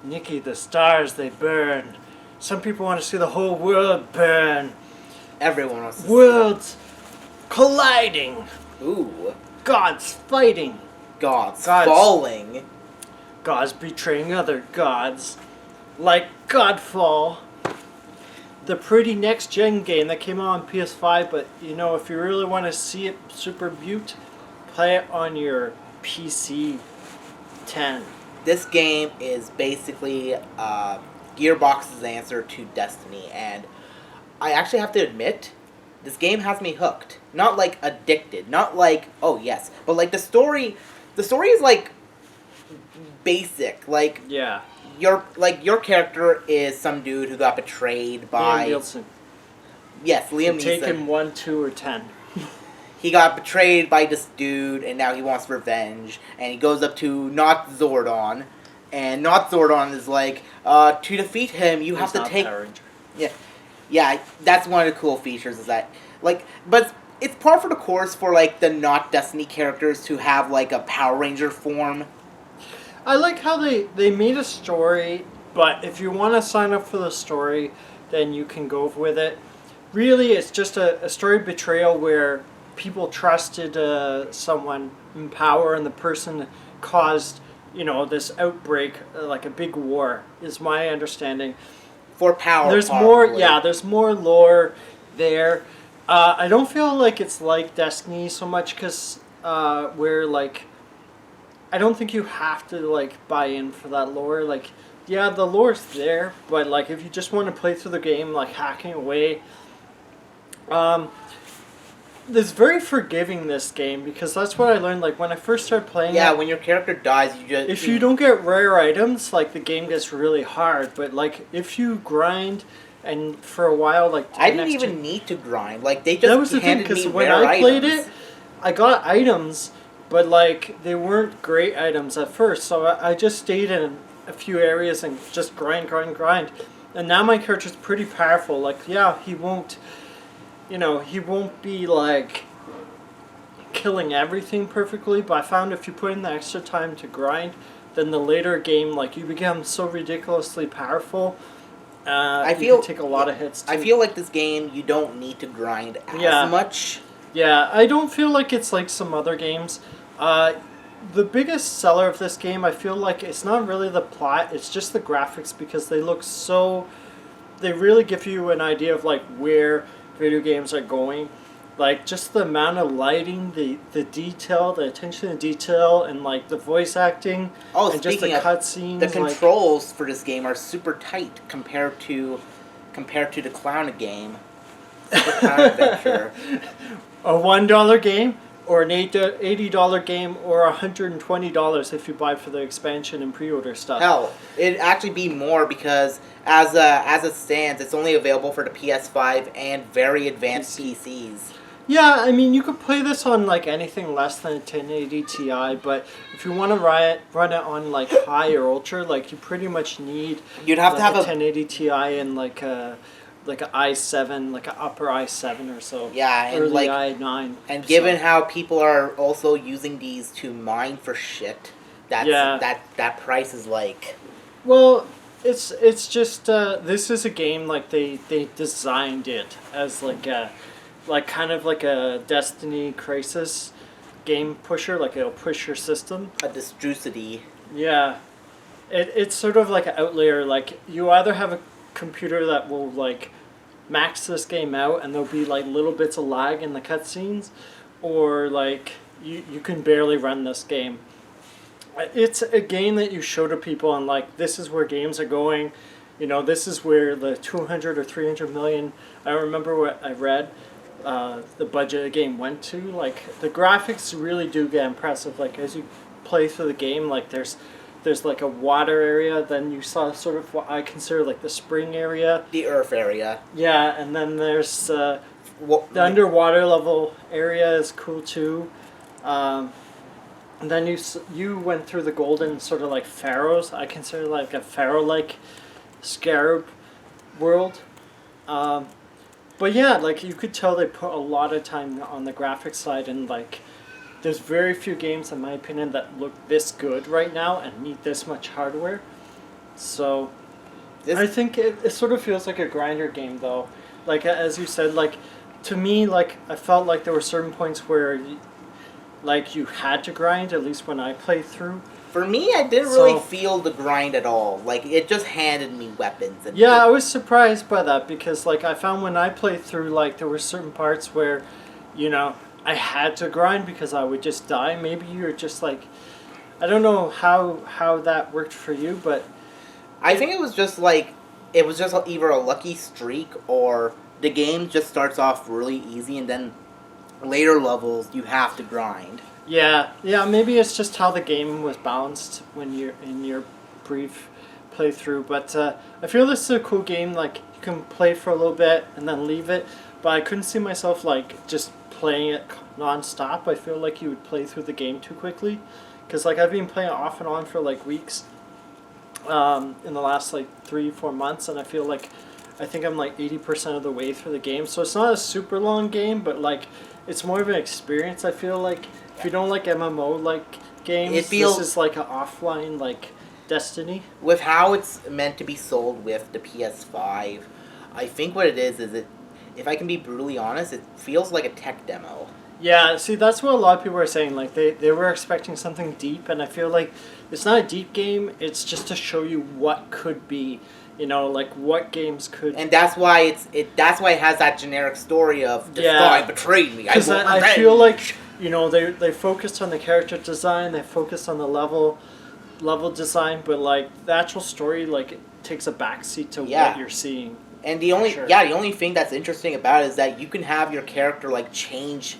Nikki, the stars, they burn. Some people want to see the whole world burn. Everyone wants to Worlds colliding. Ooh. Gods fighting. Gods falling. Gods betraying other gods. Like Godfall. The pretty next-gen game that came out on PS5, but if you really want to see it super beaut, play it on your PC 10. This game is basically Gearbox's answer to Destiny, and I actually have to admit, this game has me hooked. Not like addicted, not like, oh yes, but like the story is like basic, like Yeah. Your character is some dude who got betrayed by Liam Neeson. Yes, Liam Neeson. Take him 1, 2, or 10. He got betrayed by this dude, and now he wants revenge. And he goes up to Not Zordon, and Not Zordon is like, to defeat him, you have to take. Power Ranger. Yeah. That's one of the cool features is that, like, but it's par for the course for like the not Destiny characters to have like a Power Ranger form. I like how they made a story, but if you want to sign up for the story, then you can go with it. Really, it's just a story betrayal where people trusted someone in power, and the person caused, this outbreak, like a big war, is my understanding. For power. There's more, there's more lore there. I don't feel like it's like Destiny so much, because where, like, I don't think you have to, like, buy in for that lore. Like, yeah, the lore's there, but, like, if you just want to play through the game, like, hacking away, it's very forgiving, this game, because that's what I learned, like, when I first started playing it. When your character dies, If you don't get rare items, like, the game gets really hard, but, like, if you grind, and for a while, like... I didn't even need to grind, like, they that was just the thing, handed me because when rare I played items. it, I got items, but, like, they weren't great items at first, so I just stayed in a few areas and just grind. And now my character's pretty powerful. Like, yeah, he won't be, like, killing everything perfectly, but I found if you put in the extra time to grind, then the later game, like, you become so ridiculously powerful, you can take a lot of hits, too. I feel like this game, you don't need to grind as much. Yeah, I don't feel like it's like some other games. The biggest seller of this game, I feel like it's not really the plot, it's just the graphics, because they look so... They really give you an idea of, like, where video games are going. Like, just the amount of lighting, the detail, the attention to detail, and, like, the voice acting, and just the cutscenes. The controls for this game are super tight compared to the Clown game. The Clown Adventure. A $1 game, or an $80 game, or $120 if you buy for the expansion and pre-order stuff. Hell, it'd actually be more, because as it stands, it's only available for the PS5 and very advanced PCs. Yeah, I mean, you could play this on, like, anything less than a 1080 Ti, but if you want to run it on, like, high or ultra, like, you pretty much need... You'd have to have a 1080 Ti and, like an i7, like an upper i7 or so. Yeah, and early like i9. And given how people are also using these to mine for shit, that price is like... Well, it's just this is a game, like, they designed it as kind of like a Destiny Crisis game pusher, like it'll push your system. A distrucity. Yeah. It's sort of like an outlier, like you either have a computer that will, like, max this game out and there'll be, like, little bits of lag in the cutscenes, or, like, you can barely run this game. It's a game that you show to people and, like, this is where games are going, this is where the 200 or 300 million, I don't remember what I read, the budget of the game went to. Like, the graphics really do get impressive. Like, as you play through the game, like, there's like a water area, then you saw sort of what I consider like the spring area. The earth area. Yeah, and then there's the underwater level area is cool too. And then you went through the golden sort of like pharaohs. I consider like a pharaoh-like scarab world. But yeah, like you could tell they put a lot of time on the graphics side, and like there's very few games in my opinion that look this good right now and need this much hardware. So This, I think it sort of feels like a grinder game, though. Like as you said, like to me, like I felt like there were certain points where, like you had to grind. At least when I played through. for me, I didn't So- really feel the grind at all. Like, it just handed me weapons. And Yeah, I was surprised by that because like I found when I played through, like there were certain parts where, you know, I had to grind because I would just die. Maybe you're just like, I don't know how that worked for you, but I think it was just like, it was just either a lucky streak or the game just starts off really easy and then later levels you have to grind. yeah, maybe it's just how the game was balanced when you're in your brief playthrough. But I feel this is a cool game. Like you can play for a little bit and then leave it. But I couldn't see myself like just playing it non-stop. I feel like you would play through the game too quickly, because like I've been playing off and on for like weeks, in the last like 3-4 months, and I feel like I think I'm like 80% of the way through the game. So it's not a super long game, but like it's more of an experience. I feel like if you don't like MMO like games, It feels- this is like an offline like Destiny. With how it's meant to be sold with the PS5, I think what it is it, if I can be brutally honest, it feels like a tech demo. Yeah, see, that's what a lot of people are saying. Like, they were expecting something deep, and I feel like it's not a deep game. It's just to show you what could be, you know, like what games could. And that's why that's why it has that generic story of this Yeah. guy betrayed me. Because I feel like, you know, they focused on the character design, they focused on the level design, but like the actual story, like it takes a backseat to Yeah. what you're seeing. And the only Sure. the only thing that's interesting about it is that you can have your character like change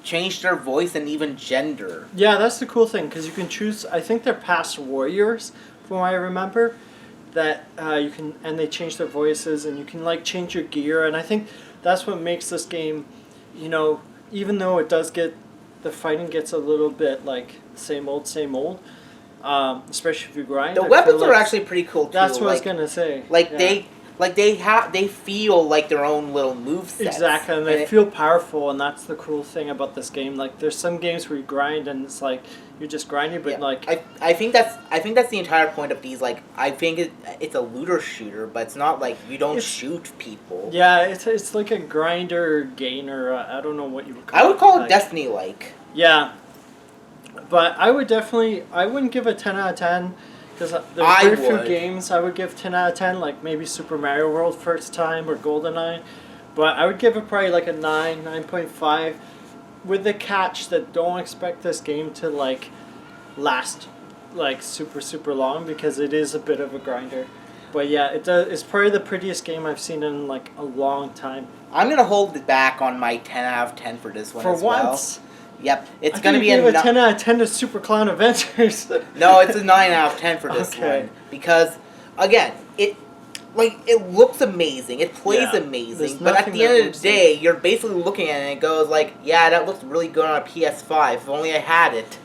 change their voice and even gender. Yeah, that's the cool thing, because you can choose. I think they're past warriors, from what I remember. That you can, and they change their voices, and you can like change your gear, and I think that's what makes this game, you know, even though it does get, the fighting gets a little bit like same old, especially if you grind. The I weapons feel are like actually pretty cool too. That's what I was gonna say. Like Yeah. they feel like their own little movesets. Exactly, and they feel powerful, and that's the cool thing about this game. Like, there's some games where you grind, and it's like you're just grinding, but like I think that's the entire point of these. Like, I think it's a looter shooter, but it's not like you don't shoot people. yeah, it's like a grinder gainer. I don't know what you would call it. I would call it like, Destiny-like. Yeah, but I wouldn't give it 10 out of 10. Because there's I very few would. games I would give 10 out of 10, like maybe Super Mario World first time or GoldenEye. But I would give it probably like a 9, 9.5, with the catch that don't expect this game to like last like super long, because it is a bit of a grinder. But yeah, it's probably the prettiest game I've seen in like a long time. I'm gonna hold it back on my 10 out of 10 for this one For as well. once. Yep, it's I gonna think be you gave a a 10 out of 10 to Super Clown Adventures. No, it's a 9 out of 10 for this Okay. one because again, it looks amazing, it plays Yeah, amazing, there's but at nothing the that end of looks the day, you're basically looking at it and it goes like, yeah, that looks really good on a PS5. If only I had it.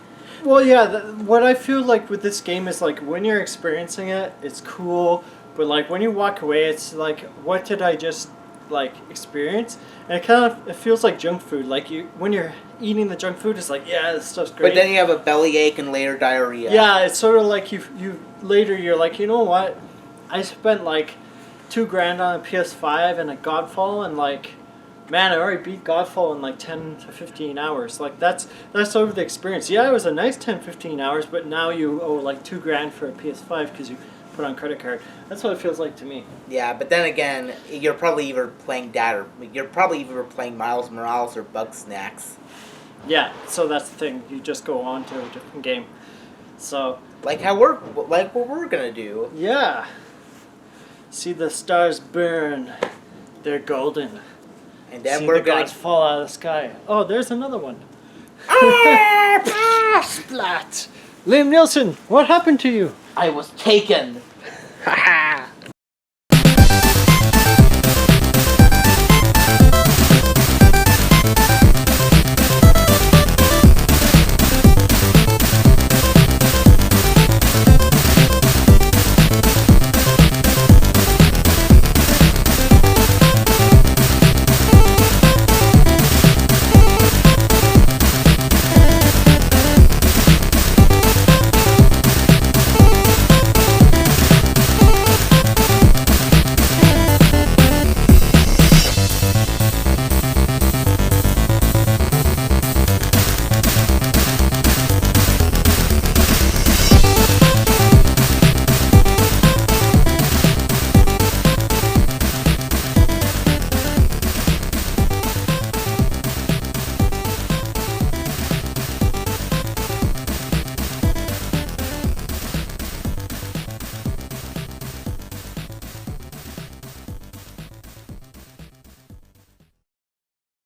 Well, yeah, what I feel like with this game is like when you're experiencing it, it's cool, but like when you walk away, it's like, what did I just like experience? And it feels like junk food. Like when you're eating the junk food, it's like, yeah, this stuff's great. But then you have a bellyache and later diarrhea. Yeah, it's sort of like you later you're like, you know what? I spent like $2,000 on a PS5 and a Godfall, and like, man, I already beat Godfall in like 10 to 15 hours. Like that's sort of the experience. Yeah, it was a nice 10, 15 hours, but now you owe like $2,000 for a PS5 because you put on credit card. That's what it feels like to me. Yeah, but then again, you're probably either playing that or you're probably either playing Miles Morales or Bug Snacks. Yeah, so that's the thing. You just go on to a different game. So Like what we're gonna do. yeah, see the stars burn. They're golden. And then See we're the gonna gods fall out of the sky. Oh, there's another one. Splat! Liam Nielsen, what happened to you? I was taken. Haha!